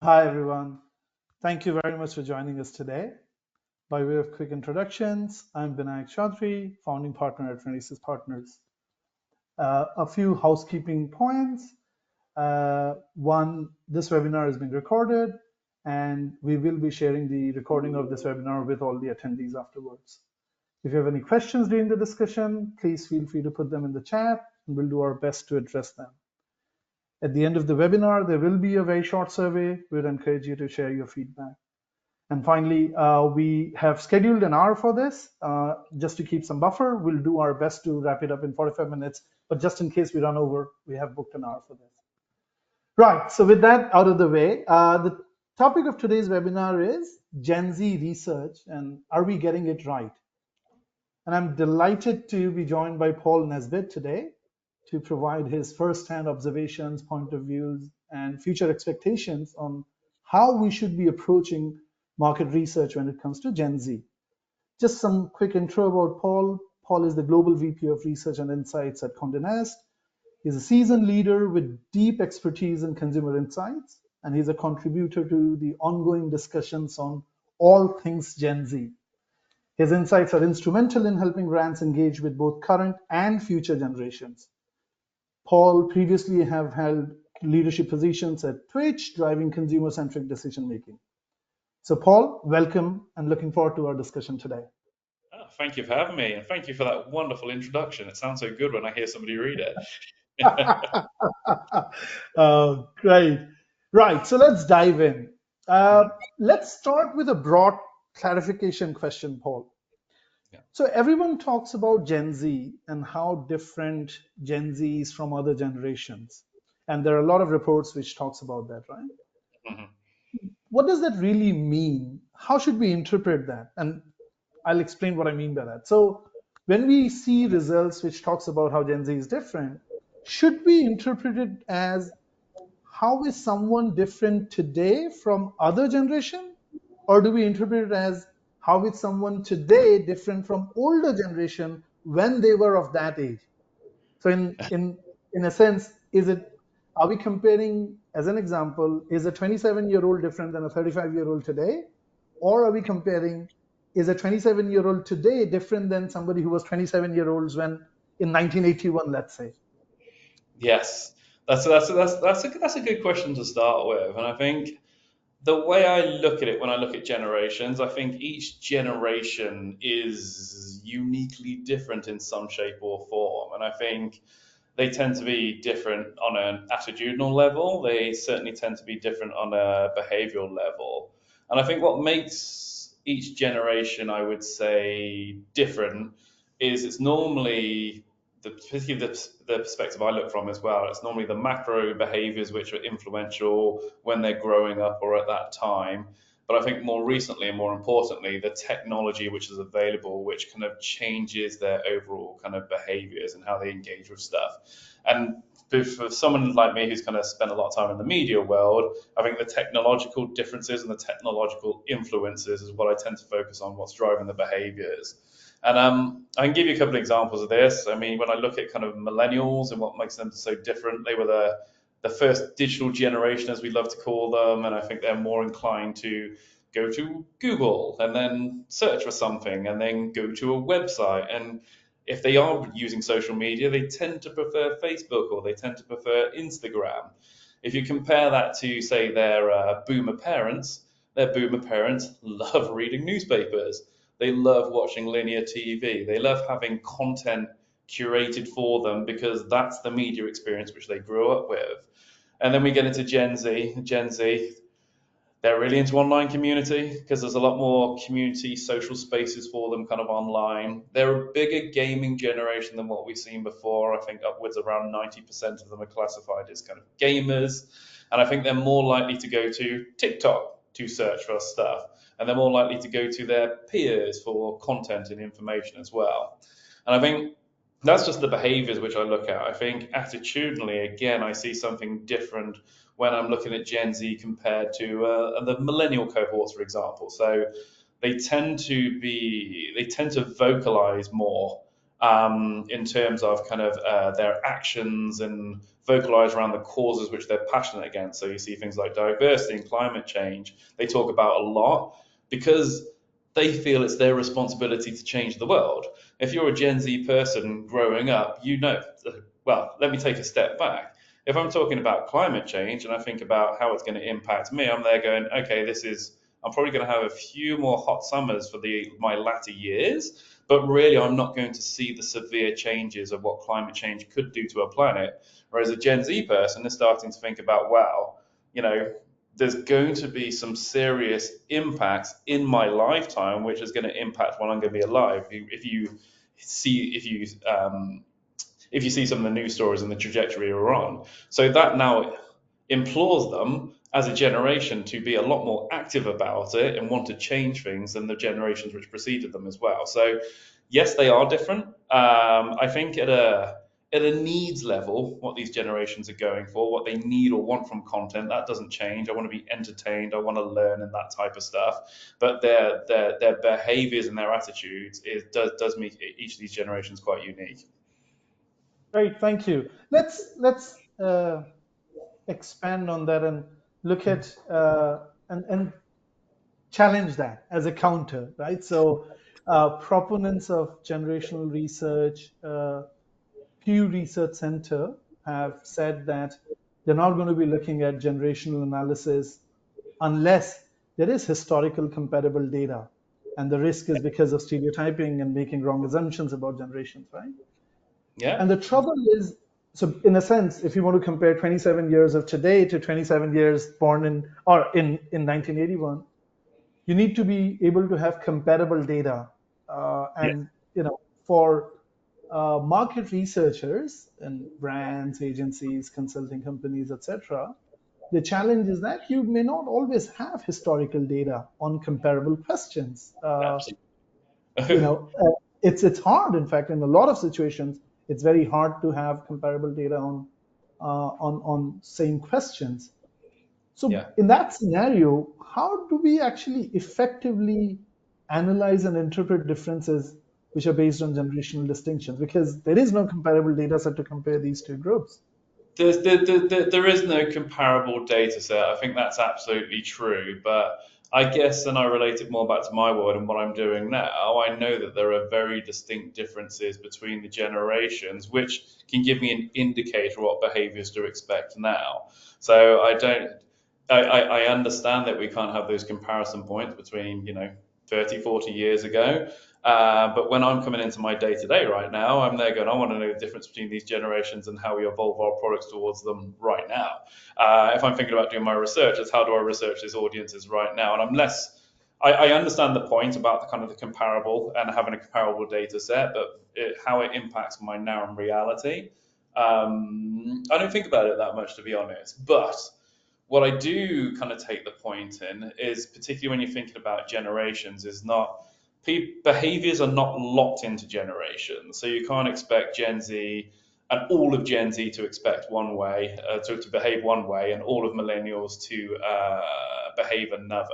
Hi, everyone. Thank you very much for joining us today. By way of quick introductions, I'm Binayak Chaudhary, founding partner at 26 Partners. A few housekeeping points. One, this webinar is being recorded, and we will be sharing the recording of this webinar with all the attendees afterwards. If you have any questions during the discussion, please feel free to put them in the chat, and we'll do our best to address them. At the end of the webinar, there will be a very short survey. We'd encourage you to share your feedback. And finally, we have scheduled an hour for this, just to keep some buffer. We'll do our best to wrap it up in 45 minutes, but just in case we run over, we have booked an hour for this. Right, so with that out of the way, the topic of today's webinar is Gen Z research, and are we getting it right? And I'm delighted to be joined by Paul Nesbitt today to provide his first-hand observations, point of views, and future expectations on how we should be approaching market research when it comes to Gen Z. Just some quick intro about Paul. Paul is the Global VP of Research and Insights at Condé Nast. He's a seasoned leader with deep expertise in consumer insights, and he's a contributor to the ongoing discussions on all things Gen Z. His insights are instrumental in helping brands engage with both current and future generations. Paul previously have held leadership positions at Twitch, driving consumer-centric decision making. So Paul, welcome and looking forward to our discussion today. Oh, thank you for having me, and thank you for that wonderful introduction. It sounds so good when I hear somebody read it. Great. Right, so let's dive in. Mhm. Let's start with a broad clarification question, Paul. Yeah. So everyone talks about Gen Z and how different Gen Z is from other generations. And there are a lot of reports which talks about that, right? Mhm. What does that really mean? How should we interpret that? And I'll explain what I mean by that. So when we see results which talks about how Gen Z is different, should we interpret it as how is someone different today from other generation? Or do we interpret it as how is someone today different from older generation when they were of that age? So in a sense, is it are we comparing, as an example, is a 27-year-old different than a 35-year-old today? Or are we comparing, is a 27-year-old today different than somebody who was 27-year-olds when in 1981, let's say? Yes, that's a good question to start with, and I think the way I look at it when I look at generations, I think each generation is uniquely different in some shape or form, and I think they tend to be different on an attitudinal level. They certainly tend to be different on a behavioral level. And I think what makes each generation, I would say, different is it's normally particularly the perspective I look from as well. It's normally the macro behaviors which are influential when they're growing up or at that time. But I think more recently and more importantly, the technology which is available, which kind of changes their overall kind of behaviors and how they engage with stuff. And for someone like me who's kind of spent a lot of time in the media world, I think the technological differences and the technological influences is what I tend to focus on, what's driving the behaviors. And I can give you a couple of examples of this. I mean, when I look at kind of millennials and what makes them so different, they were the first digital generation, as we love to call them, and I think they're more inclined to go to Google and then search for something and then go to a website. And if they are using social media, they tend to prefer Facebook or they tend to prefer Instagram. If you compare that to, say, their boomer parents love reading newspapers. They love watching linear TV. They love having content curated for them because that's the media experience which they grew up with. And then we get into Gen Z. Gen Z, they're really into online community because there's a lot more community social spaces for them kind of online. They're a bigger gaming generation than what we've seen before. I think upwards around 90% of them are classified as kind of gamers. And I think they're more likely to go to TikTok to search for stuff. And they're more likely to go to their peers for content and information as well. And I think that's just the behaviors which I look at. I think attitudinally, again, I see something different when I'm looking at Gen Z compared to the millennial cohorts, for example. So they tend to vocalize more. in terms of kind of their actions and vocalize around the causes which they're passionate against. So you see things like diversity and climate change, they talk about a lot because they feel it's their responsibility to change the world. If you're a Gen Z person growing up, you know, well, let me take a step back. If I'm talking about climate change and I think about how it's going to impact me, I'm there going, okay, I'm probably going to have a few more hot summers for my latter years, but really I'm not going to see the severe changes of what climate change could do to a planet. Whereas a Gen Z person is starting to think about, wow, you know, there's going to be some serious impacts in my lifetime, which is going to impact when I'm going to be alive. See, if you if you see some of the news stories and the trajectory we're on, so that now implores them as a generation to be a lot more active about it and want to change things than the generations which preceded them as well. So yes, they are different. I think at a needs level, what these generations are going for, what they need or want from content, that doesn't change. I want to be entertained, I want to learn and that type of stuff. But their behaviors and their attitudes does make each of these generations quite unique. Great, thank you. Let's expand on that and look at and challenge that as a counter, right? So, proponents of generational research, Pew Research Center, have said that they're not going to be looking at generational analysis unless there is historical comparable data. And the risk is because of stereotyping and making wrong assumptions about generations, right? Yeah. And the trouble is, so in a sense, if you want to compare 27 years of today to 27 years born in 1981, you need to be able to have comparable data. Yeah. And for market researchers and brands, agencies, consulting companies, etc., the challenge is that you may not always have historical data on comparable questions. You Absolutely. know, it's hard. In fact, in a lot of situations, it's very hard to have comparable data on same questions. So, Yeah. in that scenario, how do we actually effectively analyze and interpret differences which are based on generational distinctions? Because there is no comparable data set to compare these two groups. There is no comparable data set. I think that's absolutely true. But I guess, and I relate it more back to my world and what I'm doing now, I know that there are very distinct differences between the generations, which can give me an indicator of what behaviors to expect now. So I don't, I understand that we can't have those comparison points between, 30, 40 years ago. But when I'm coming into my day to day right now, I'm there going, I want to know the difference between these generations and how we evolve our products towards them right now. If I'm thinking about doing my research, it's how do I research these audiences right now? And I'm less, I understand the point about the kind of the comparable and having a comparable data set, but how it impacts my now in reality, I don't think about it that much, to be honest. But what I do kind of take the point in is, particularly when you're thinking about generations, is not behaviors are not locked into generations. So you can't expect Gen Z and all of Gen Z to expect one way, to behave one way, and all of millennials to behave another.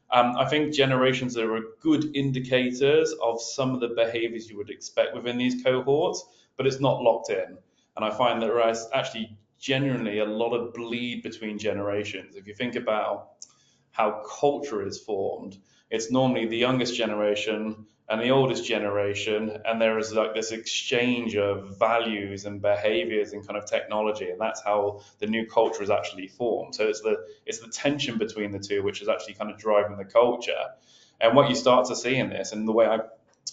I think generations are good indicators of some of the behaviors you would expect within these cohorts, but it's not locked in. And I find that there is actually genuinely a lot of bleed between generations. If you think about how culture is formed, it's normally the youngest generation and the oldest generation, and there is like this exchange of values and behaviors and kind of technology, and that's how the new culture is actually formed. So it's the tension between the two which is actually kind of driving the culture. And what you start to see in this, and the way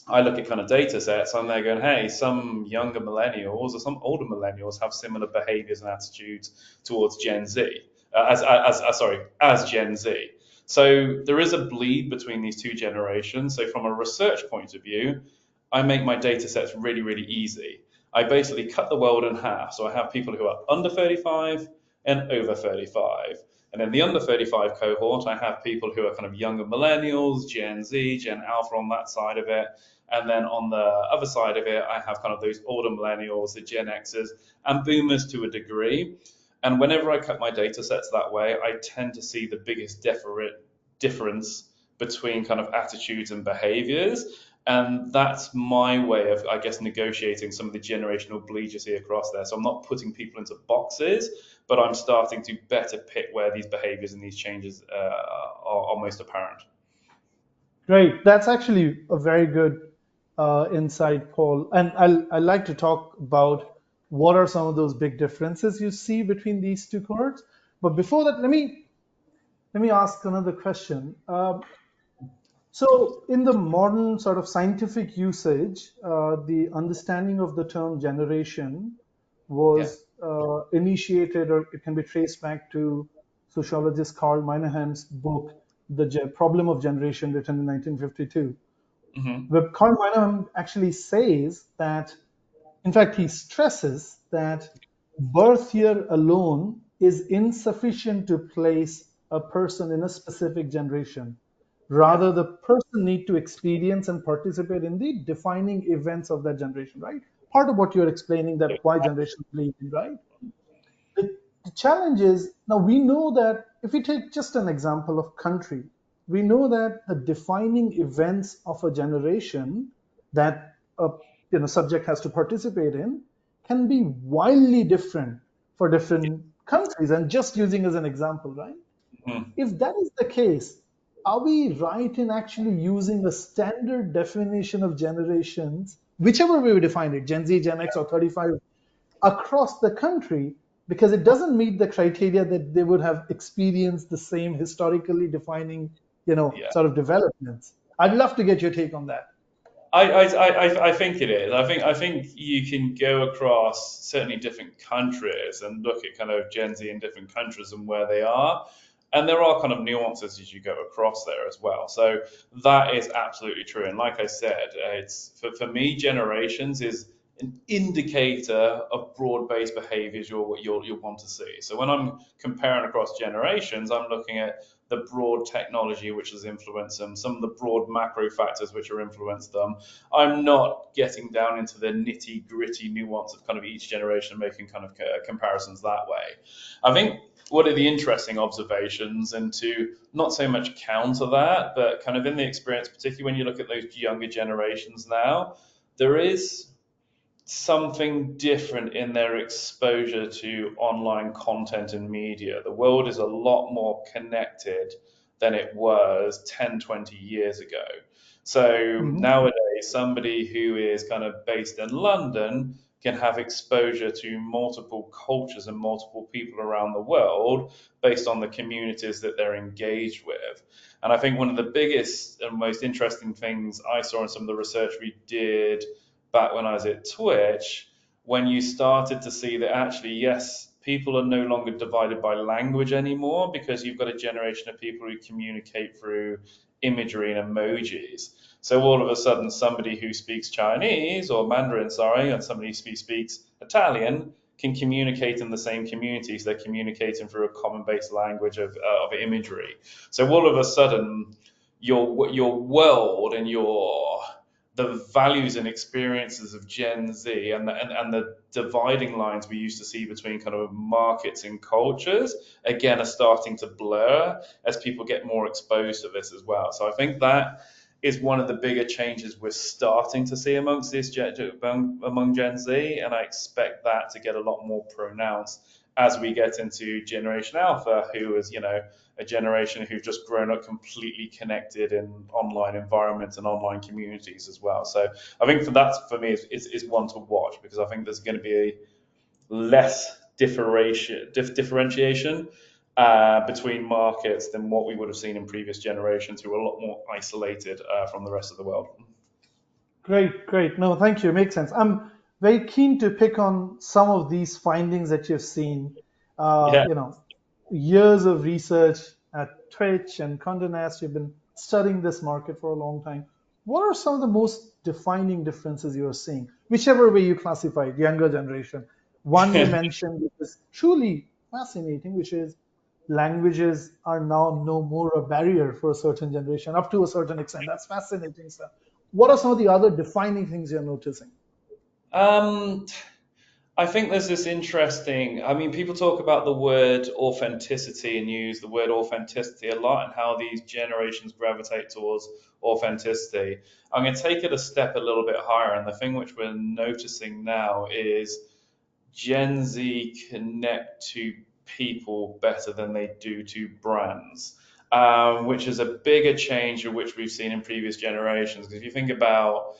I look at kind of data sets, I'm there going, hey, some younger millennials or some older millennials have similar behaviors and attitudes towards Gen Z, as Gen Z. So there is a bleed between these two generations. So from a research point of view, I make my data sets really, really easy. I basically cut the world in half. So I have people who are under 35 and over 35. And in the under 35 cohort, I have people who are kind of younger millennials, Gen Z, Gen Alpha on that side of it. And then on the other side of it, I have kind of those older millennials, the Gen Xers, and boomers to a degree. And whenever I cut my data sets that way, I tend to see the biggest difference between kind of attitudes and behaviors. And that's my way of, I guess, negotiating some of the generational bleed you see across there. So I'm not putting people into boxes, but I'm starting to better pick where these behaviors and these changes are most apparent. Great. That's actually a very good insight, Paul. And I'd like to talk about what are some of those big differences you see between these two cohorts. But before that, let me ask another question. So, in the modern sort of scientific usage, the understanding of the term generation Yeah. was initiated, or it can be traced back to sociologist Carl Moynihan's book, Problem of Generation, written in 1952. Hmm. Where Carl Moynihan actually says that, in fact, he stresses that birth year alone is insufficient to place a person in a specific generation. Yeah. Rather, the person need to experience and participate in the defining events of that generation, right? Part of what you're explaining, that why generations bleed, right? The challenge is, now we know that if we take just an example of country, we know that the defining events of a generation that a subject has to participate in can be wildly different for different countries. And just using as an example, right? Hmm. If that is the case, are we right in actually using a standard definition of generations, whichever way we define it, Gen Z, Gen X, or 35, across the country, because it doesn't meet the criteria that they would have experienced the same historically defining, Yeah. sort of developments? I'd love to get your take on that. I think it is. I think you can go across certainly different countries and look at kind of Gen Z in different countries and where they are. And there are kind of nuances as you go across there as well. So that is absolutely true. And like I said, it's for me, generations is an indicator of broad-based behaviors you'll want to see. So when I'm comparing across generations, I'm looking at the broad technology which has influenced them, some of the broad macro factors which have influenced them. I'm not getting down into the nitty gritty nuance of kind of each generation, making kind of comparisons that way. I think one of the interesting observations, and to not so much counter that, but kind of in the experience, particularly when you look at those younger generations now, there is something different in their exposure to online content and media. The world is a lot more connected than it was 10, 20 years ago. So Mhm. nowadays, somebody who is kind of based in London can have exposure to multiple cultures and multiple people around the world based on the communities that they're engaged with. And I think one of the biggest and most interesting things I saw in some of the research we did back when I was at Twitch, when you started to see that actually, yes, people are no longer divided by language anymore because you've got a generation of people who communicate through imagery and emojis. So all of a sudden, somebody who speaks Chinese or Mandarin, sorry, and somebody who speaks Italian can communicate in the same communities. They're communicating through a common base language of imagery. So all of a sudden, your world and your the values and experiences of Gen Z and the dividing lines we used to see between kind of markets and cultures again are starting to blur as people get more exposed to this as well. So I think that is one of the bigger changes we're starting to see among Gen Z, and I expect that to get a lot more pronounced as we get into Generation Alpha, who is a generation who've just grown up completely connected in online environments and online communities as well. So I think for me is one to watch because I think there's going to be a less differentiation between markets than what we would have seen in previous generations, who were a lot more isolated from the rest of the world. Great, great. No, thank you. Makes sense. I'm very keen to pick on some of these findings that you've seen. Uh, Yeah. you know, Years of research at Twitch and Condé Nast, you've been studying this market for a long time. What are some of the most defining differences you're seeing, whichever way you classify it, younger generation? One you mentioned, which is truly fascinating, which is languages are now no more a barrier for a certain generation, up to a certain extent. That's fascinating stuff. What are some of the other defining things you're noticing? Um, I think there's this interesting, I mean, people talk about the word authenticity and use the word authenticity a lot and how these generations gravitate towards authenticity. I'm going to take it a step a little bit higher. And the thing which we're noticing now is Gen Z connect to people better than they do to brands, which is a bigger change of which we've seen in previous generations. Because if you think about,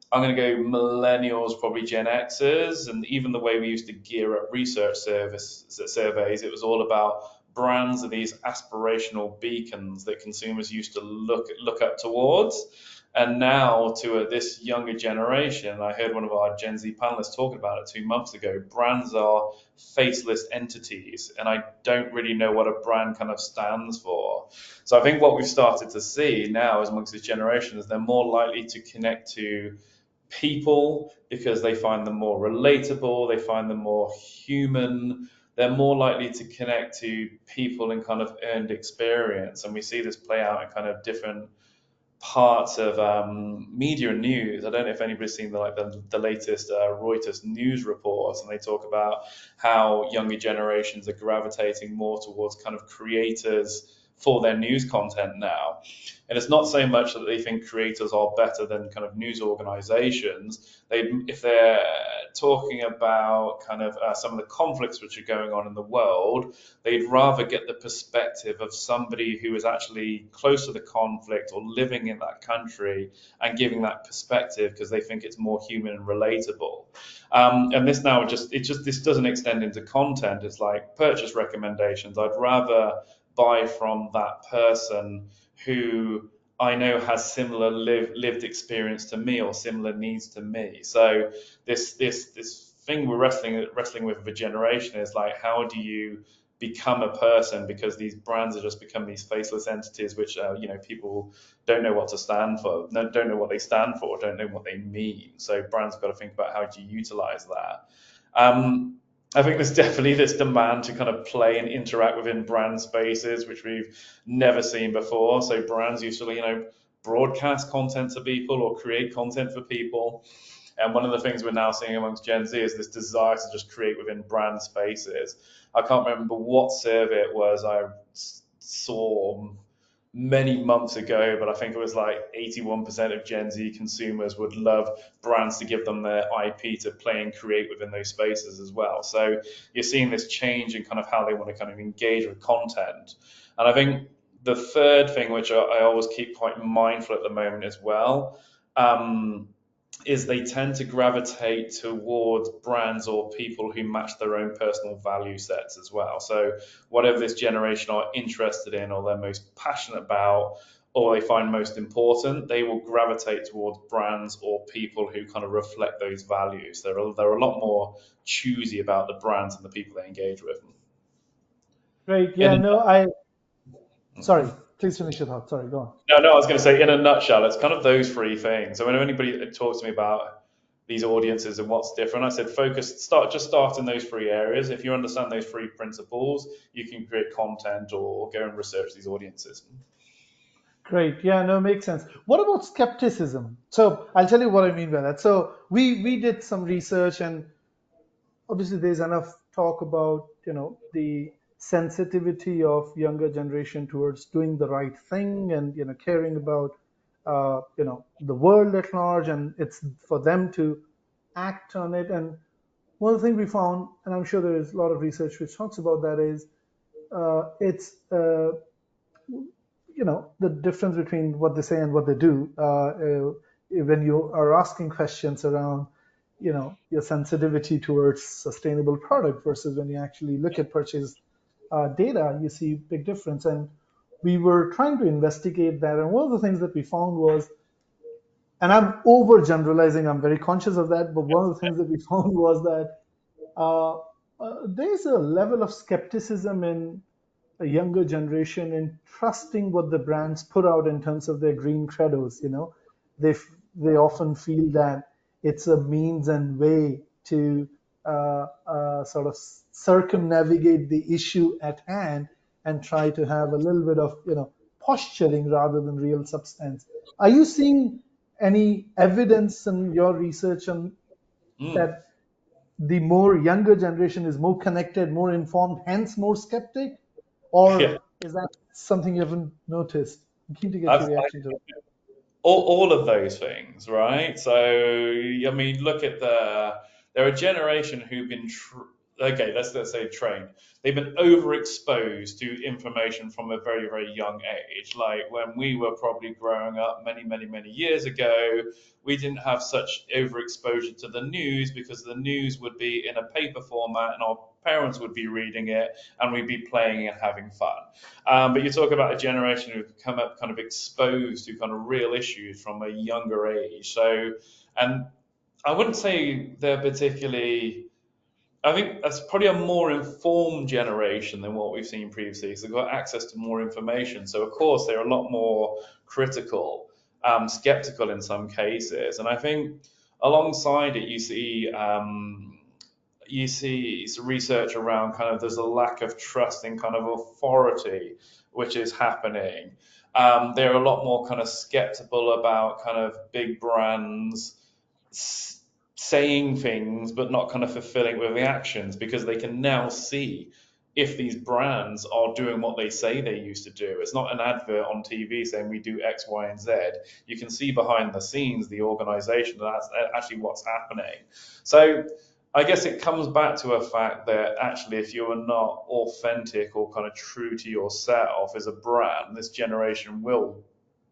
I'm going to go millennials, probably Gen Xers, and even the way we used to gear up research surveys, it was all about brands are these aspirational beacons that consumers used to look up towards. And now to this younger generation, I heard one of our Gen Z panelists talking about it 2 months ago. Brands are faceless entities, and I don't really know what a brand kind of stands for. So I think what we've started to see now is amongst this generation is they're more likely to connect to people because they find them more relatable, they find them more human, they're more likely to connect to people in kind of earned experience. And we see this play out in kind of different parts of media and news. I don't know if anybody's seen the latest Reuters news reports, and they talk about how younger generations are gravitating more towards kind of creators for their news content now. And it's not so much that they think creators are better than kind of news organizations. If they're talking about kind of some of the conflicts which are going on in the world, they'd rather get the perspective of somebody who is actually close to the conflict or living in that country and giving that perspective because they think it's more human and relatable. And this now this doesn't extend into content. It's like purchase recommendations. I'd rather buy from that person who I know has similar lived experience to me or similar needs to me. So this thing we're wrestling with for generation is like, how do you become a person, because these brands have just become these faceless entities which people don't know what to stand for, don't know what they stand for, don't know what they mean. So brands have got to think about how do you utilize that. I think there's definitely this demand to kind of play and interact within brand spaces, which we've never seen before. So brands used to, broadcast content to people or create content for people. And one of the things we're now seeing amongst Gen Z is this desire to just create within brand spaces. I can't remember what survey it was I saw many months ago, but I think it was like 81% of Gen Z consumers would love brands to give them their IP to play and create within those spaces as well. So you're seeing this change in kind of how they want to kind of engage with content. And I think the third thing, which I always keep quite mindful at the moment as well, is they tend to gravitate towards brands or people who match their own personal value sets as well. So whatever this generation are interested in or they're most passionate about or they find most important, they will gravitate towards brands or people who kind of reflect those values. They're a lot more choosy about the brands and the people they engage with. Great. In Yeah, a, no, sorry, please finish your thought. Sorry, go on. no, I was going to say, in a nutshell, it's kind of those three things. So when anybody talks to me about these audiences and what's different, I said start in those three areas. If you understand those three principles, you can create content or go and research these audiences. Great. Yeah, no, makes sense. What about skepticism? So I'll tell you what I mean by that. So we did some research, and obviously there's enough talk about the sensitivity of younger generation towards doing the right thing and caring about the world at large, and it's for them to act on it. And one of the things we found, and I'm sure there is a lot of research which talks about that, is it's the difference between what they say and what they do. When you are asking questions around your sensitivity towards sustainable product versus when you actually look at purchase data, you see big difference. And we were trying to investigate that, and one of the things that we found was, and I'm overgeneralizing, I'm very conscious of that, but one of the things that we found was that uh, there's a level of skepticism in a younger generation in trusting what the brands put out in terms of their green credos. They they often feel that it's a means and way to sort of circumnavigate the issue at hand and try to have a little bit of posturing rather than real substance. Are you seeing any evidence in your research on Mm. that? the more younger generation is more connected, more informed, hence more skeptic, Yeah, or is that something you haven't noticed? I'm keen to get I've, your reaction to all of those things, right? So, I mean, look at they're a generation who've been, okay, let's say trained. They've been overexposed to information from a very, very young age. Like when we were probably growing up many, many, many years ago, we didn't have such overexposure to the news because the news would be in a paper format and our parents would be reading it and we'd be playing and having fun. But you talk about a generation who've come up kind of exposed to kind of real issues from a younger age. So, and I wouldn't say they're particularly. I think that's probably a more informed generation than what we've seen previously. So they've got access to more information. So of course they're a lot more critical, skeptical in some cases. And I think alongside it, you see some research around kind of there's a lack of trust in kind of authority, which is happening. They're a lot more kind of skeptical about kind of big brands saying things but not kind of fulfilling with the actions because they can now see if these brands are doing what they say they used to do. It's not an advert on TV saying we do X, Y, and Z. You can see behind the scenes the organization, that's actually what's happening. So I guess it comes back to a fact that actually, if you are not authentic or kind of true to yourself as a brand, this generation will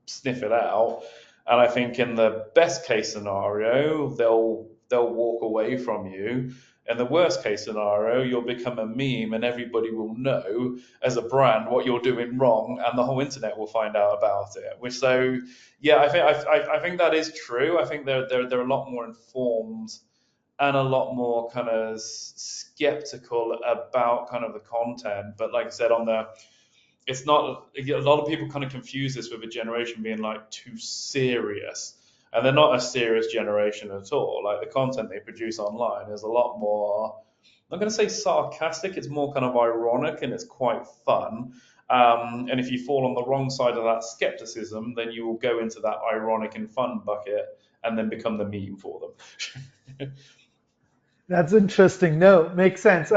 sniff it out. And I think in the best case scenario, they'll walk away from you. In the worst case scenario, you'll become a meme, and everybody will know as a brand what you're doing wrong, and the whole internet will find out about it. Which so, yeah, I think that is true. I think they're a lot more informed and a lot more kind of skeptical about kind of the content. But like I said, on the it's not a lot of people kind of confuse this with a generation being like too serious, and they're not a serious generation at all. Like the content they produce online is a lot more, I'm going to say sarcastic, it's more kind of ironic and it's quite fun. And if you fall on the wrong side of that skepticism, then you will go into that ironic and fun bucket and then become the meme for them. That's interesting. No, makes sense.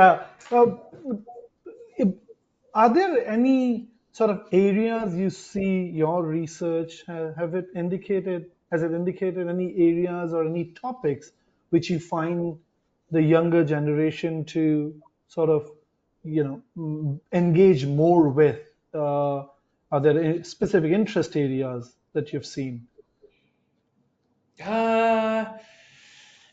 Are there any sort of areas you see your research have it indicated? Has it indicated any areas or any topics which you find the younger generation to sort of, engage more with? Are there any specific interest areas that you've seen? uh,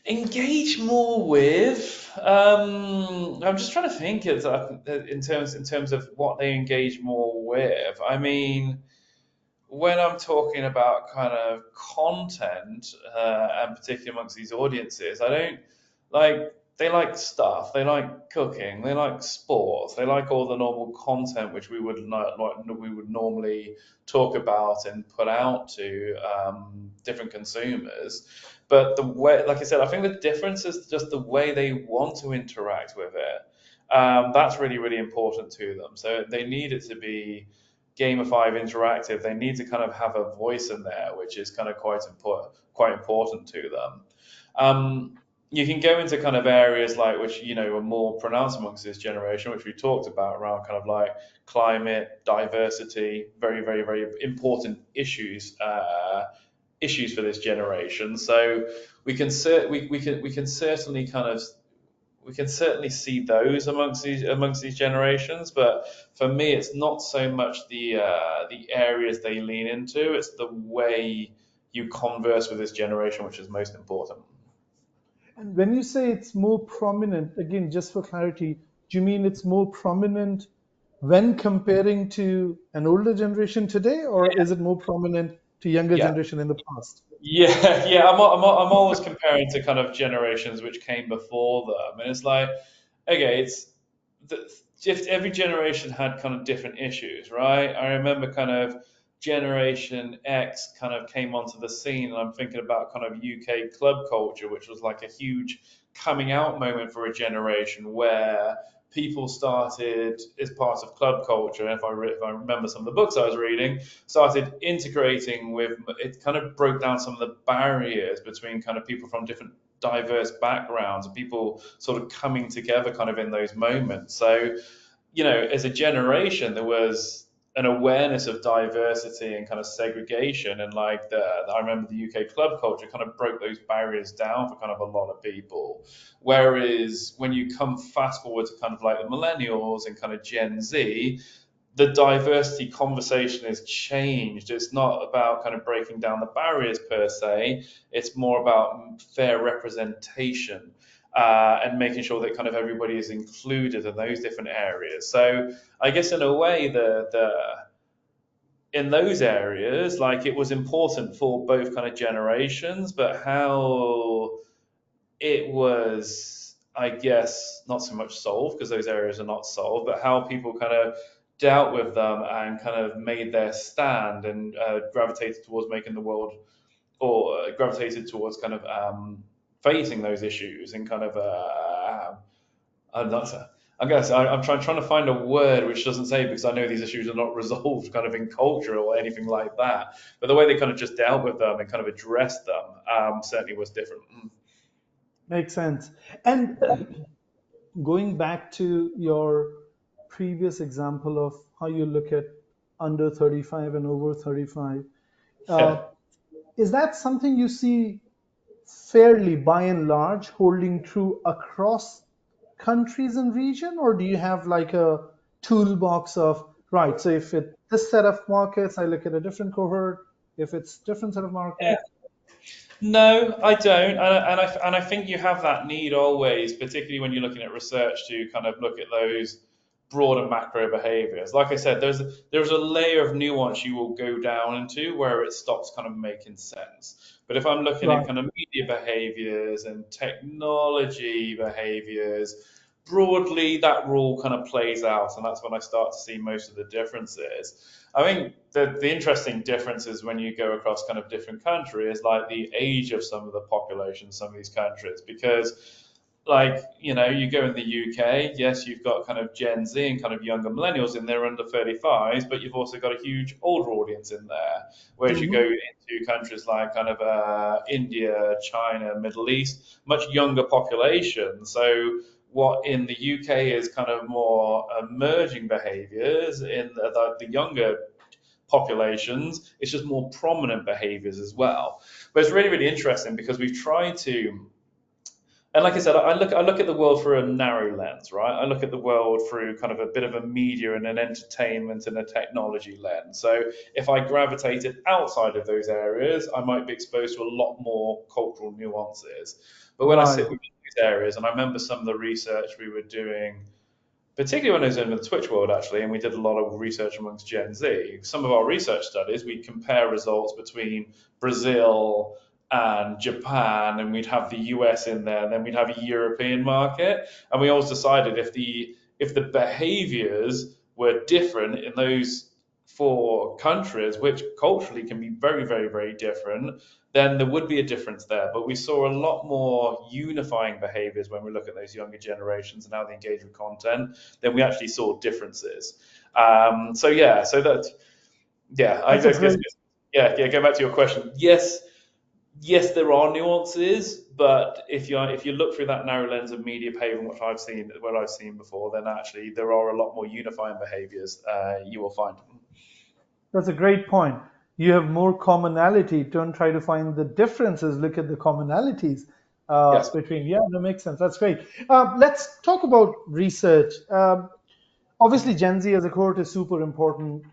Engage more with. I'm just trying to think in terms of what they engage more with. I mean, when I'm talking about kind of content, and particularly amongst these audiences, I don't like they like stuff, they like cooking, they like sports, they like all the normal content which we would not like we would normally talk about and put out to different consumers. But the way, like I said, I think the difference is just the way they want to interact with it. That's really, really important to them. So they need it to be gamified, interactive. They need to kind of have a voice in there, which is kind of quite important to them. You can go into kind of areas like which are more pronounced amongst this generation, which we talked about around kind of like climate, diversity, very, very, very important issues for this generation. So we can certainly kind of we can certainly see those amongst these generations. But for me, it's not so much the areas they lean into; it's the way you converse with this generation, which is most important. And when you say it's more prominent, again, just for clarity, do you mean it's more prominent when comparing to an older generation today, or is it more prominent to younger Yeah, generation in the past? yeah. I'm always comparing to kind of generations which came before them, and it's like, okay, it's the, just every generation had kind of different issues, right? I remember kind of Generation X kind of came onto the scene, and I'm thinking about kind of UK club culture, which was like a huge coming out moment for a generation where people started, as part of club culture, and if I remember some of the books I was reading, started integrating with, it kind of broke down some of the barriers between kind of people from different diverse backgrounds and people sort of coming together kind of in those moments. So, as a generation, there was an awareness of diversity and kind of segregation, and like I remember the UK club culture kind of broke those barriers down for kind of a lot of people. Whereas when you come fast forward to kind of like the millennials and kind of Gen Z, the diversity conversation has changed. It's not about kind of breaking down the barriers per se. It's more about fair representation, and making sure that kind of everybody is included in those different areas. So I guess in a way, the in those areas, like, it was important for both kind of generations, but how it was, I guess, not so much solved, because those areas are not solved, but how people kind of dealt with them and kind of made their stand and gravitated towards making the world, or gravitated towards kind of facing those issues and kind of I'm not. I'm trying to find a word which doesn't say, because I know these issues are not resolved kind of in culture or anything like that. But the way they kind of just dealt with them and kind of addressed them, certainly was different. Makes sense. And going back to your previous example of how you look at under 35 and over 35, uh, Yeah. is that something you see fairly by and large holding true across countries and region, or do you have like a toolbox of, right, so if it this set of markets, I look at a different cohort, if it's different set of Yeah. markets? No, I don't, and I think you have that need always, particularly when you're looking at research, to kind of look at those broader macro behaviors. Like I said, there's a layer of nuance you will go down into where it stops kind of making sense. But if I'm looking at Right. kind of media behaviors and technology behaviors, broadly that rule kind of plays out, and that's when I start to see most of the differences. I think the interesting differences when you go across kind of different countries, like the age of some of the population, some of these countries, because, like, you go in the UK, yes, you've got kind of Gen Z and kind of younger millennials in there under 35s, but you've also got a huge older audience in there. Whereas you go Hmm. into countries like kind of India, China, Middle East, much younger population. So what in the UK is kind of more emerging behaviors, in the younger populations, it's just more prominent behaviors as well. But it's really, really interesting, because we've tried to, and like I said, I look at the world through a narrow lens, right? I look at the world through kind of a bit of a media and an entertainment and a technology lens. So if I gravitated outside of those areas, I might be exposed to a lot more cultural nuances. But when I sit Right. within these areas, and I remember some of the research we were doing, particularly when I was in the Twitch world, actually, and we did a lot of research amongst Gen Z. Some of our research studies, we compare results between Brazil and Japan, and we'd have the US in there, and then we'd have a European market, and we always decided if the behaviors were different in those four countries, which culturally can be very, very, very different, then there would be a difference there. But we saw a lot more unifying behaviors when we look at those younger generations and how they engage with content, then we actually saw differences. So yeah, so that, yeah, I That's a guess, great yeah. Going back to your question, yes, yes, there are nuances, but if you look through that narrow lens of media behavior, what I've seen before, then actually there are a lot more unifying behaviors, you will find. That's a great point. You have more commonality. Don't try to find the differences. Look at the commonalities Yes. between. Yeah, that makes sense. That's great. Let's talk about research. Obviously, Gen Z as a cohort is super important.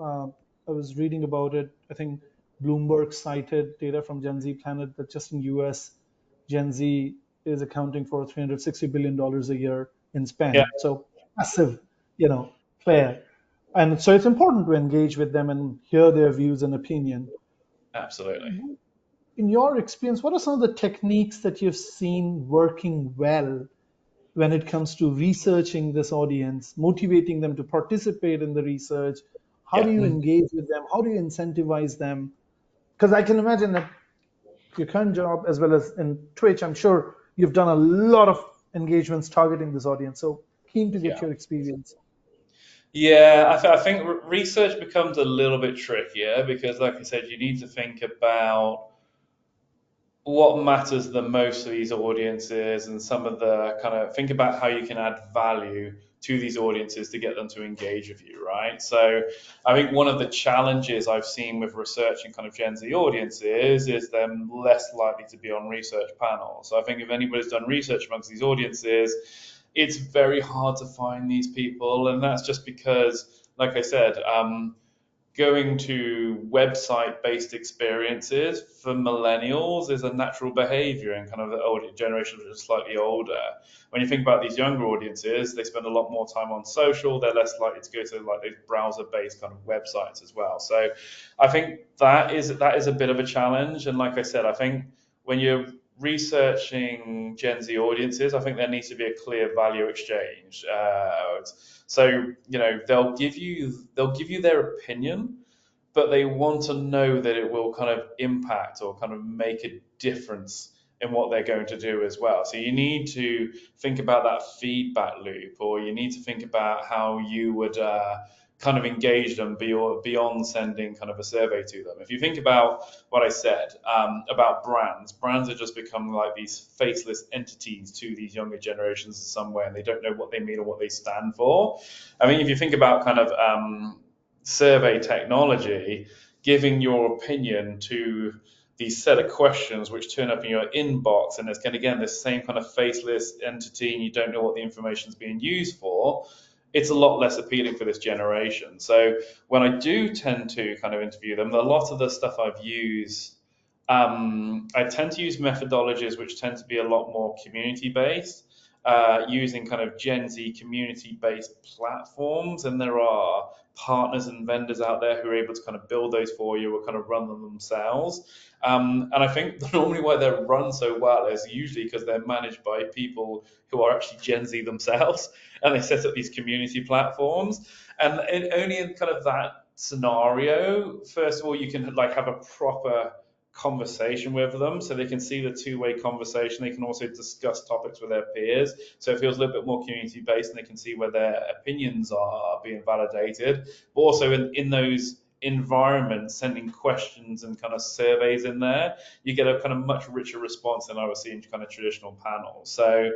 I was reading about it. I think Bloomberg cited data from Gen Z Planet that just in US, Gen Z is accounting for $360 billion a year in Yeah. spend. So massive, player. And so it's important to engage with them and hear their views and opinion. Absolutely. In your experience, what are some of the techniques that you've seen working well when it comes to researching this audience, motivating them to participate in the research? How do Yeah. you engage with them? How do you incentivize them? Because I can imagine that your current job as well as in Twitch, I'm sure you've done a lot of engagements targeting this audience. So keen to get Yeah. your experience. Yeah, I think research becomes a little bit trickier because, like I said, you need to think about what matters the most to these audiences and some of the kind of think about how you can add value to these audiences to get them to engage with you, right? So I think one of the challenges I've seen with researching kind of Gen Z audiences is they're less likely to be on research panels. So I think if anybody's done research amongst these audiences, it's very hard to find these people, and that's just because, like I said, going to website based experiences for millennials is a natural behavior in kind of the older generations that are slightly older. When you think about these younger audiences, they spend a lot more time on social, they're less likely to go to like those browser based kind of websites as well. So I think that is a bit of a challenge. And like I said, I think when you're researching Gen Z audiences, I think there needs to be a clear value exchange. So they'll give you their opinion, but they want to know that it will kind of impact or kind of make a difference in what they're going to do as well. So you need to think about that feedback loop, or you need to think about how you would kind of engage them beyond sending kind of a survey to them. If you think about what I said about brands are just become like these faceless entities to these younger generations in some way, and they don't know what they mean or what they stand for. I mean, if you think about kind of survey technology, giving your opinion to these set of questions which turn up in your inbox, and it's going to again this same kind of faceless entity, and you don't know what the information is being used for. It's a lot less appealing for this generation. So when I do tend to kind of interview them, a lot of the stuff I've used, I tend to use methodologies which tend to be a lot more community based, using kind of Gen Z community based platforms. And there are partners and vendors out there who are able to kind of build those for you or kind of run them themselves. And I think normally why they're run so well is usually because they're managed by people who are actually Gen Z themselves, and they set up these community platforms. And only in kind of that scenario, first of all, you can like have a proper conversation with them so they can see the two-way conversation. They can also discuss topics with their peers, so it feels a little bit more community based, and they can see where their opinions are being validated. But also in those environments, sending questions and kind of surveys in there, you get a kind of much richer response than I would see in kind of traditional panels. So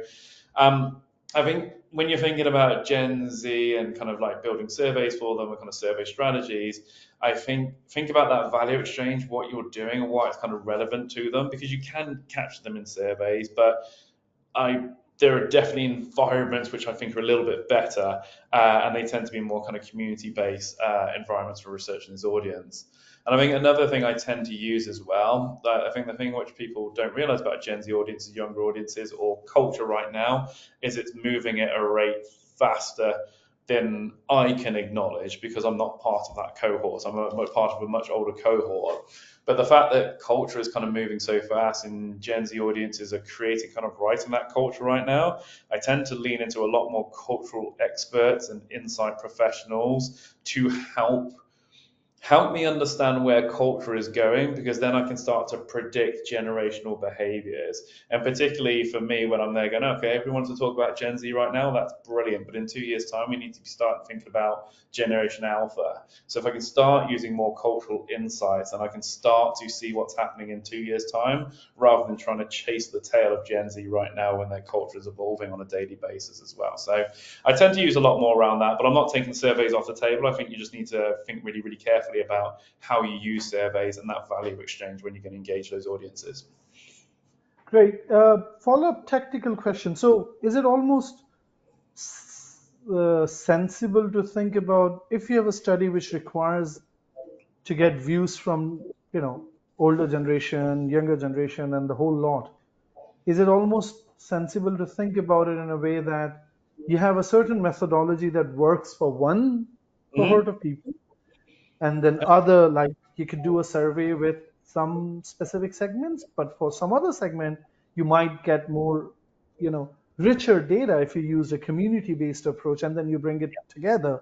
I think when you're thinking about Gen Z and kind of like building surveys for them or kind of survey strategies, I think about that value exchange, what you're doing and why it's kind of relevant to them, because you can capture them in surveys, but I there are definitely environments which I think are a little bit better, and they tend to be more kind of community-based environments for researching this audience. And I think another thing I tend to use as well, I think the thing which people don't realize about Gen Z audiences, younger audiences, or culture right now, is it's moving at a rate faster than I can acknowledge because I'm not part of that cohort. I'm part of a much older cohort. But the fact that culture is kind of moving so fast and Gen Z audiences are creating kind of right in that culture right now, I tend to lean into a lot more cultural experts and insight professionals to help me understand where culture is going, because then I can start to predict generational behaviors. And particularly for me, when I'm there going, okay, everyone wants to talk about Gen Z right now, that's brilliant. But in 2 years' time, we need to start thinking about Generation Alpha. So if I can start using more cultural insights, and I can start to see what's happening in 2 years' time, rather than trying to chase the tail of Gen Z right now when their culture is evolving on a daily basis as well. So I tend to use a lot more around that, but I'm not taking surveys off the table. I think you just need to think really, really carefully about how you use surveys and that value exchange when you can engage those audiences. Great. Follow-up technical question. So is it almost sensible to think about if you have a study which requires to get views from, you know, older generation, younger generation, and the whole lot? Is it almost sensible to think about it in a way that you have a certain methodology that works for one cohort Mm-hmm. of people, and then other, like you could do a survey with some specific segments, but for some other segment you might get more, you know, richer data if you use a community based approach and then you bring it together?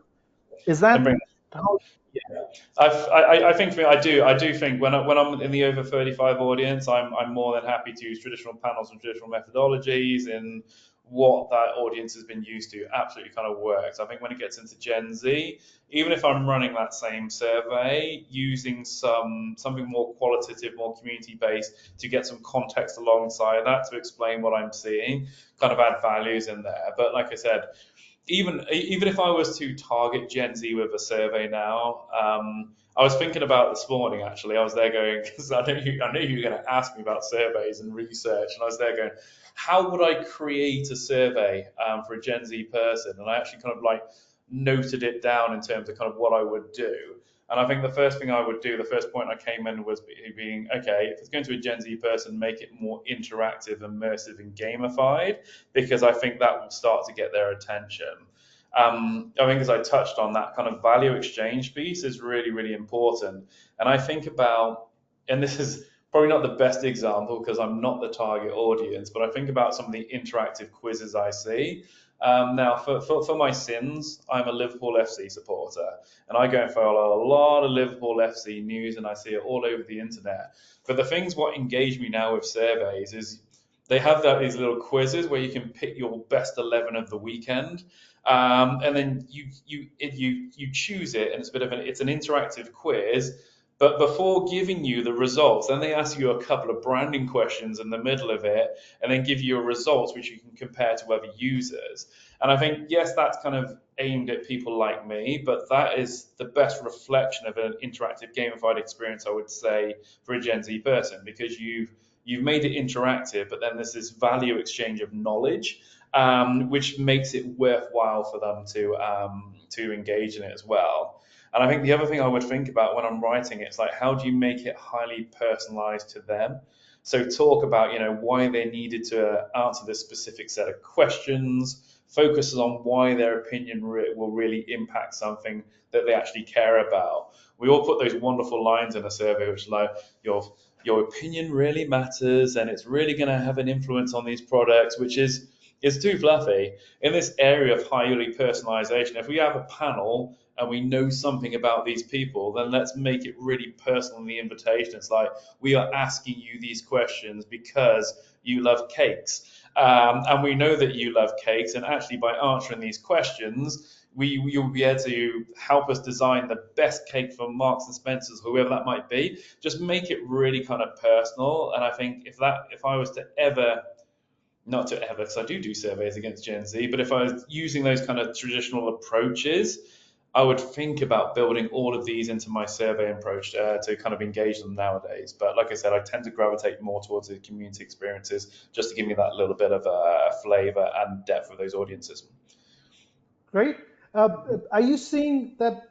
Is And that bring how? Yeah, I think for me, I do think when I'm in the over 35 audience, I'm more than happy to use traditional panels and traditional methodologies. In what that audience has been used to absolutely kind of works. I think when it gets into Gen Z, even if I'm running that same survey, using something more qualitative, more community based to get some context alongside that to explain what I'm seeing, kind of add values in there. But like I said, even if I was to target Gen Z with a survey now, I was thinking about this morning actually. I was there going because I knew you were going to ask me about surveys and research, and I was there going, how would I create a survey for a Gen Z person? And I actually kind of like noted it down in terms of kind of what I would do. And I think the first thing I would do, the first point I came in was being, okay, if it's going to a Gen Z person, make it more interactive, immersive, and gamified, because I think that will start to get their attention. I think as I touched on, that kind of value exchange piece is really, really important. And I think about, and this is probably not the best example because I'm not the target audience, but I think about some of the interactive quizzes I see. Now, for my sins, I'm a Liverpool FC supporter, and I go and follow a lot of Liverpool FC news, and I see it all over the internet. But the things what engage me now with surveys is they have these little quizzes where you can pick your best 11 of the weekend, and then you choose it, and it's a bit of it's an interactive quiz. But before giving you the results, then they ask you a couple of branding questions in the middle of it, and then give you a results which you can compare to other users. And I think, yes, that's kind of aimed at people like me, but that is the best reflection of an interactive gamified experience, I would say, for a Gen Z person, because you've made it interactive, but then there's this value exchange of knowledge, which makes it worthwhile for them to engage in it as well. And I think the other thing I would think about when I'm writing it is like, how do you make it highly personalized to them? So talk about, why they needed to answer this specific set of questions, focuses on why their opinion will really impact something that they actually care about. We all put those wonderful lines in a survey, which is like, your opinion really matters and it's really going to have an influence on these products, which is too fluffy. In this area of highly personalization, if we have a panel and we know something about these people, then let's make it really personal in the invitation. It's like, we are asking you these questions because you love cakes. And we know that you love cakes, and actually by answering these questions, you'll be able to help us design the best cake for Marks and Spencer's, whoever that might be. Just make it really kind of personal. And I think if I was to ever, not to ever, because I do surveys against Gen Z, but if I was using those kind of traditional approaches, I would think about building all of these into my survey approach to kind of engage them nowadays. But like I said, I tend to gravitate more towards the community experiences just to give me that little bit of a flavor and depth of those audiences. Great. Are you seeing that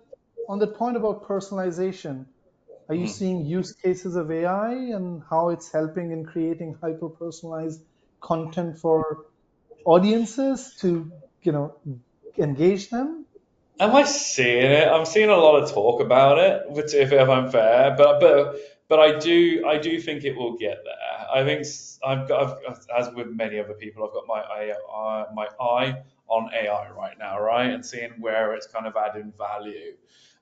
on the point about personalization? Are you Mhm. seeing use cases of AI and how it's helping in creating hyper personalized content for audiences to, you know, engage them? Am I seeing it? I'm seeing a lot of talk about it, which if I'm fair, but I do think it will get there. I think as with many other people, I've got my eye on AI right now, right, and seeing where it's kind of adding value.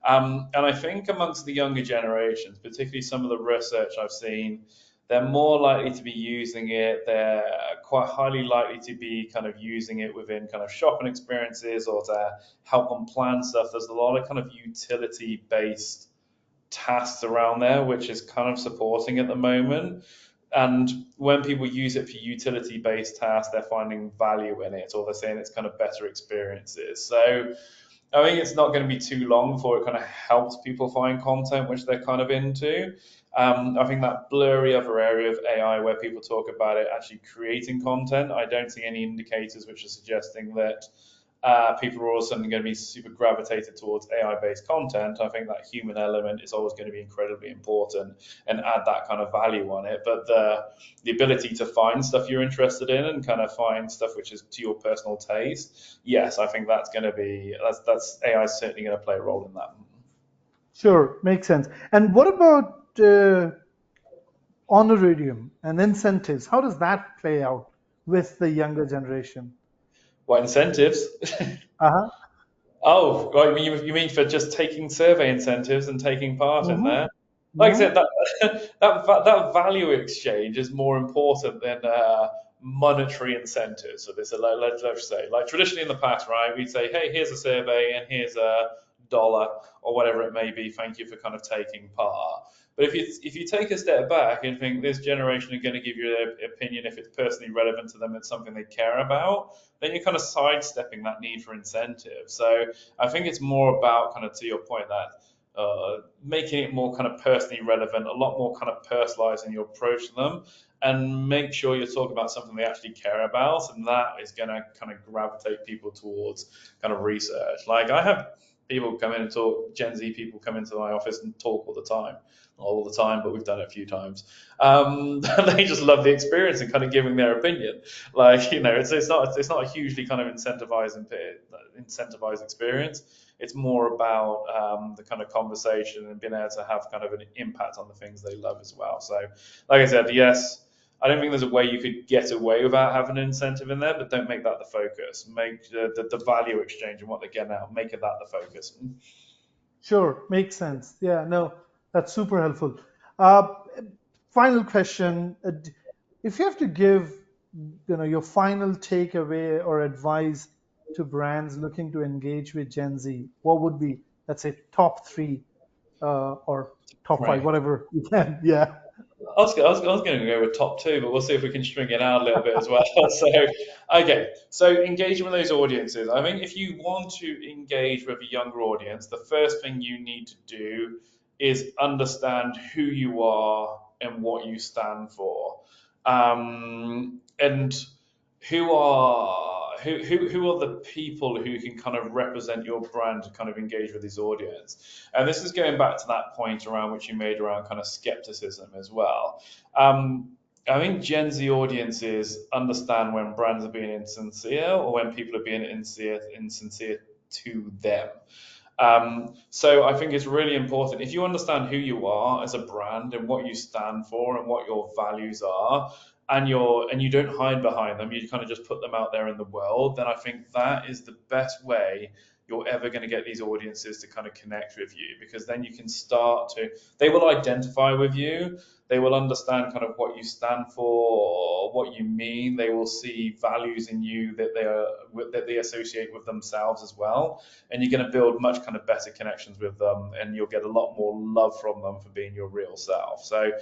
And I think amongst the younger generations, particularly some of the research I've seen, they're more likely to be using it. They're quite highly likely to be kind of using it within kind of shopping experiences or to help them plan stuff. There's a lot of kind of utility based tasks around there, which is kind of supporting at the moment. And when people use it for utility based tasks, they're finding value in it, or they're saying it's kind of better experiences. So I think it's not going to be too long before it kind of helps people find content which they're kind of into. I think that blurry other area of AI where people talk about it actually creating content, I don't see any indicators which are suggesting that people are all of a sudden going to be super gravitated towards AI-based content. I think that human element is always going to be incredibly important and add that kind of value on it. But the ability to find stuff you're interested in and kind of find stuff which is to your personal taste, yes, I think that's going to be that's AI is certainly going to play a role in that. Sure, makes sense. And what about honorarium and incentives? How does that play out with the younger generation? What incentives? Uh-huh. Oh, right, you mean for just taking survey incentives and taking part in Mm-hmm. there? Like I Mm-hmm. said, that that value exchange is more important than monetary incentives. So this, let's say, like traditionally in the past, right? We'd say, hey, here's a survey and here's a dollar or whatever it may be. Thank you for kind of taking part. But if you take a step back and think this generation are going to give you their opinion if it's personally relevant to them, it's something they care about, then you're kind of sidestepping that need for incentive. So I think it's more about kind of to your point that making it more kind of personally relevant, a lot more kind of personalized in your approach to them, and make sure you're talking about something they actually care about, and that is going to kind of gravitate people towards kind of research. Like I have people come in and talk, Gen Z people come into my office and talk all the time. Not all the time, but we've done it a few times. They just love the experience and kind of giving their opinion. Like it's not a hugely kind of incentivized experience. It's more about the kind of conversation and being able to have kind of an impact on the things they love as well. So, like I said, yes, I don't think there's a way you could get away without having an incentive in there, but don't make that the focus. Make the value exchange and what they're getting out, make it that the focus. Sure, makes sense. Yeah, no, that's super helpful. Uh, Final question: if you have to give, your final takeaway or advice to brands looking to engage with Gen Z, what would be, let's say, top three or top five, Right. whatever you can? Yeah, I was going to go with top two, but we'll see if we can string it out a little bit as well. So, okay, so engaging with those audiences. I think if you want to engage with a younger audience, the first thing you need to do is understand who you are and what you stand for. And who are the people who can kind of represent your brand to kind of engage with this audience. And this is going back to that point around which you made around kind of skepticism as well. um, I think Gen Z audiences understand when brands are being insincere or when people are being insincere to them. So I think it's really important if you understand who you are as a brand and what you stand for and what your values are, and you don't hide behind them, you kind of just put them out there in the world, then I think that is the best way you're ever going to get these audiences to kind of connect with you, because then you can start to, they will identify with you, they will understand kind of what you stand for, what you mean, they will see values in you that they associate with themselves as well, and you're going to build much kind of better connections with them, and you'll get a lot more love from them for being your real self. So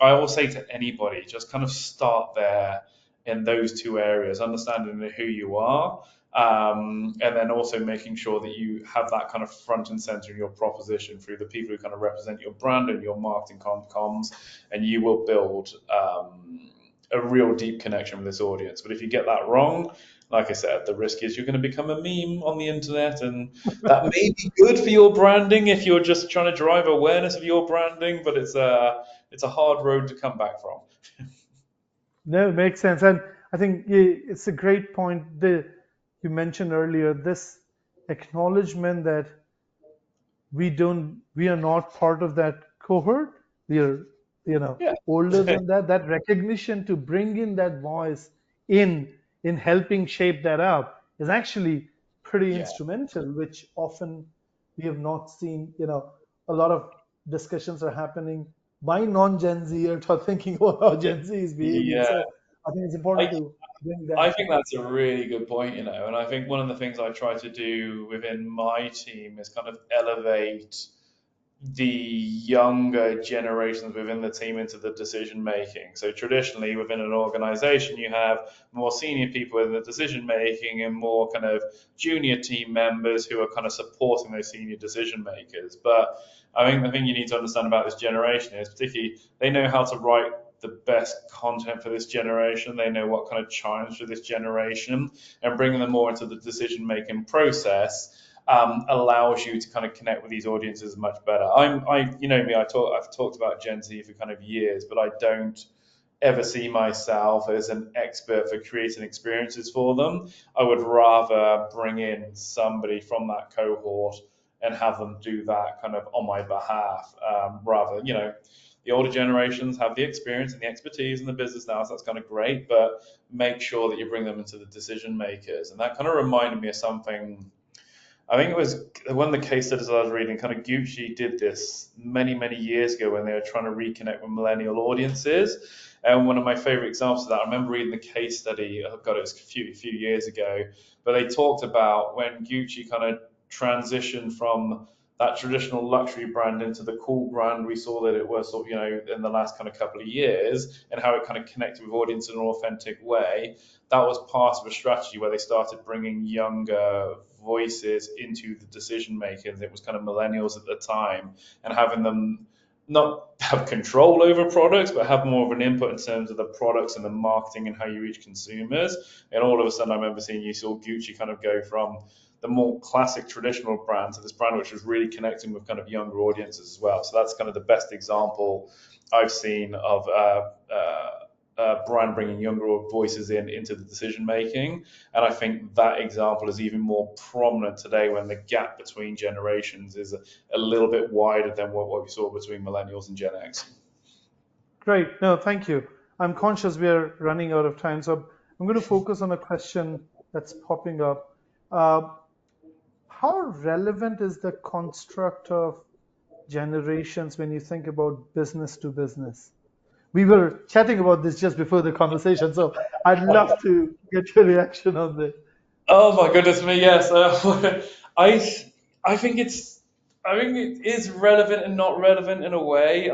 I always say to anybody, just kind of start there in those two areas, understanding who you are, and then also making sure that you have that kind of front and center in your proposition through the people who kind of represent your brand and your marketing comms, and you will build a real deep connection with this audience. But if you get that wrong, like I said, the risk is you're going to become a meme on the internet, and that may be good for your branding if you're just trying to drive awareness of your branding, but it's a hard road to come back from. no, it makes sense. And I think it's a great point that you mentioned earlier, this acknowledgement that we are not part of that cohort, we are, Yeah. older than that. That recognition to bring in that voice in helping shape that up is actually pretty Yeah. instrumental, which often we have not seen. A lot of discussions are happening by non-Gen Z or thinking about how Gen Z is behaving. Yeah. So I think it's important I, to bring I that. think that's a really good point, and I think one of the things I try to do within my team is kind of elevate the younger generations within the team into the decision making. So traditionally within an organization, you have more senior people in the decision making and more kind of junior team members who are kind of supporting those senior decision makers. But I think the thing you need to understand about this generation is particularly they know how to write the best content for this generation. They know what kind of challenge for this generation, and bringing them more into the decision making process allows you to kind of connect with these audiences much better. You know me, I've talked about Gen Z for kind of years, but I don't ever see myself as an expert for creating experiences for them. I would rather bring in somebody from that cohort and have them do that kind of on my behalf, rather, the older generations have the experience and the expertise and the business now, so that's kind of great, but make sure that you bring them into the decision makers. And that kind of reminded me of something I think it was one of the case studies I was reading. Kind of Gucci did this many years ago when they were trying to reconnect with millennial audiences. And one of my favorite examples of that, I remember reading the case study. Oh God, it was a few years ago, but they talked about when Gucci kind of transitioned from that traditional luxury brand into the cool brand we saw that it was, in the last kind of couple of years, and how it kind of connected with audience in an authentic way. That was part of a strategy where they started bringing younger voices into the decision making. It was kind of millennials at the time, and having them not have control over products, but have more of an input in terms of the products and the marketing and how you reach consumers. And all of a sudden, I remember seeing you saw Gucci kind of go from the more classic traditional brand to this brand which was really connecting with kind of younger audiences as well. So that's kind of the best example I've seen of brand bringing younger voices into the decision making. And I think that example is even more prominent today when the gap between generations is a little bit wider than what we saw between millennials and Gen X. Great. No, thank you. I'm conscious we are running out of time, so I'm going to focus on a question that's popping up. Uh, how relevant is the construct of generations when you think about business to business? We were chatting about this just before the conversation, so I'd love to get your reaction on this. Oh my goodness me, yes. I I think it is relevant and not relevant in a way.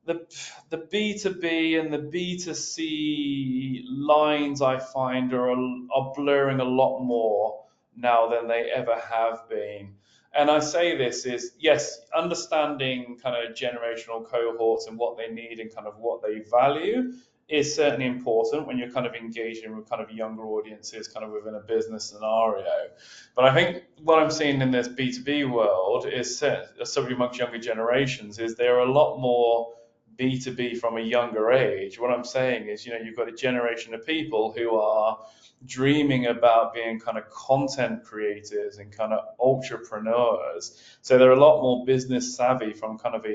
The the B2B and the B2C lines I find are blurring a lot more now than they ever have been. And I say this is yes, understanding kind of generational cohorts and what they need and kind of what they value is certainly important when you're kind of engaging with kind of younger audiences kind of within a business scenario. But I think what I'm seeing in this B2B world is certainly amongst younger generations is they're a lot more B2B from a younger age. What I'm saying is, you've got a generation of people who are dreaming about being kind of content creators and kind of entrepreneurs. So they're a lot more business savvy from kind of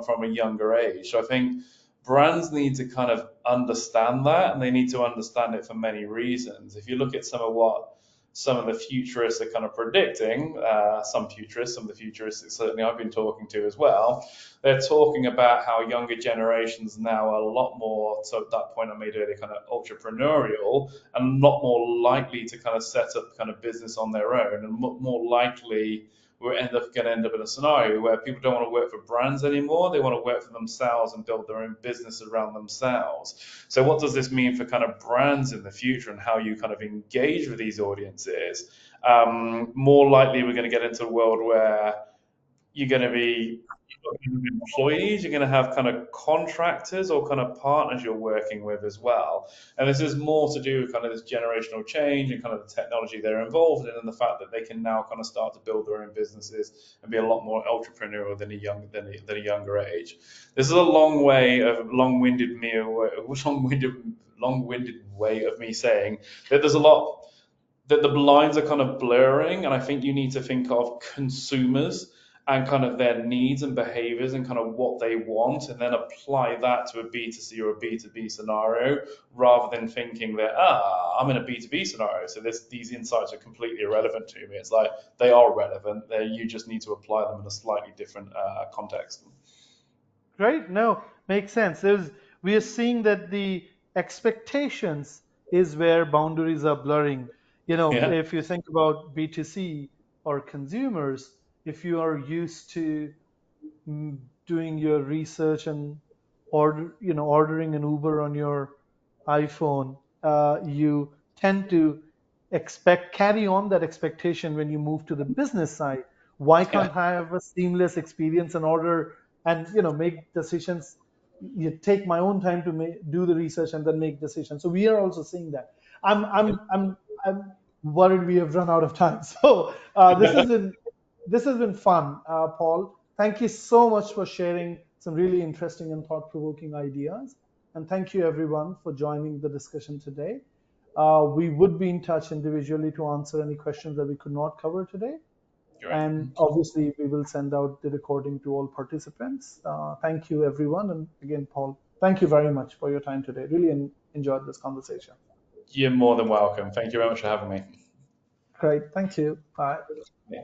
from a younger age. So I think brands need to kind of understand that, and they need to understand it for many reasons. If you look at some of the futurists are kind of predicting, some of the futurists that certainly I've been talking to as well, they're talking about how younger generations now are a lot more, so that point I made earlier, kind of entrepreneurial and a lot more likely to kind of set up kind of business on their own, and more likely we're going to end up in a scenario where people don't want to work for brands anymore. They want to work for themselves and build their own business around themselves. So what does this mean for kind of brands in the future and how you kind of engage with these audiences? More likely, we're going to get into a world where you're going to be employees, you're going to have kind of contractors or kind of partners you're working with as well. And this is more to do with kind of this generational change and kind of the technology they're involved in, and the fact that they can now kind of start to build their own businesses and be a lot more entrepreneurial than a younger age. This is a long-winded way of me saying that there's a lot that the lines are kind of blurring, and I think you need to think of consumers and kind of their needs and behaviors and kind of what they want, and then apply that to a B2C or a B2B scenario, rather than thinking that I'm in a B2B scenario, so these insights are completely irrelevant to me. It's like they are relevant. You just need to apply them in a slightly different context. Right? No, makes sense. We are seeing that the expectations is where boundaries are blurring. Yeah, If you think about B2C or consumers, if you are used to doing your research and ordering an Uber on your iPhone, you tend to carry on that expectation when you move to the business side. Why yeah, can't I have a seamless experience and order and make decisions? You take my own time to do the research and then make decisions. So we are also seeing that. I'm worried we have run out of time. So this has been fun, Paul. Thank you so much for sharing some really interesting and thought-provoking ideas. And thank you, everyone, for joining the discussion today. We would be in touch individually to answer any questions that we could not cover today. you're right. And obviously, we will send out the recording to all participants. Thank you, everyone. And again, Paul, thank you very much for your time today. Really enjoyed this conversation. You're more than welcome. Thank you very much for having me. Great. Thank you. Bye. Yeah.